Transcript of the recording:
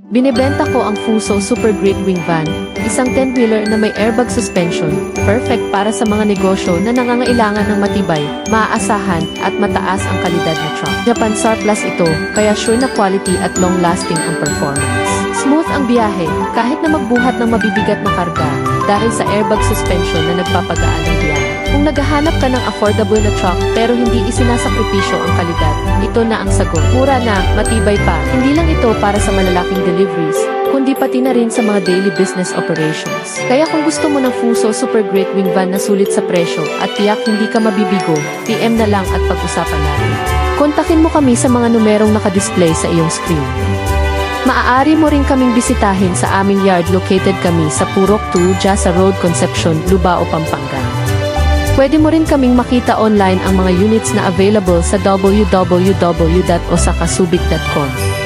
Binebenta ko ang Fuso Super Great Wing Van, isang 10-wheeler na may airbag suspension, perfect para sa mga negosyo na nangangailangan ng matibay, maaasahan, at mataas ang kalidad na truck. Japan surplus ito, kaya sure na quality at long-lasting ang performance. Smooth ang biyahe, kahit na magbuhat ng mabibigat na karga, dahil sa airbag suspension na nagpapagaan ng biyahe. Kung naghahanap ka ng affordable na truck pero hindi isinasakripisyo ang kalidad, ito na ang sagot. Mura na, matibay pa. Hindi lang ito para sa malalaking deliveries, kundi pati na rin sa mga daily business operations. Kaya kung gusto mo ng Fuso Super Great Wing Van na sulit sa presyo at tiyak hindi ka mabibigo, PM na lang at pag-usapan natin. Kontakin mo kami sa mga numerong nakadisplay sa iyong screen. Maaari mo rin kaming bisitahin sa aming yard, located kami sa Purok 2, Jasa Road, Concepcion, Lubao, Pampanga. Pwede mo rin kaming makita online ang mga units na available sa www.osakasubic.com.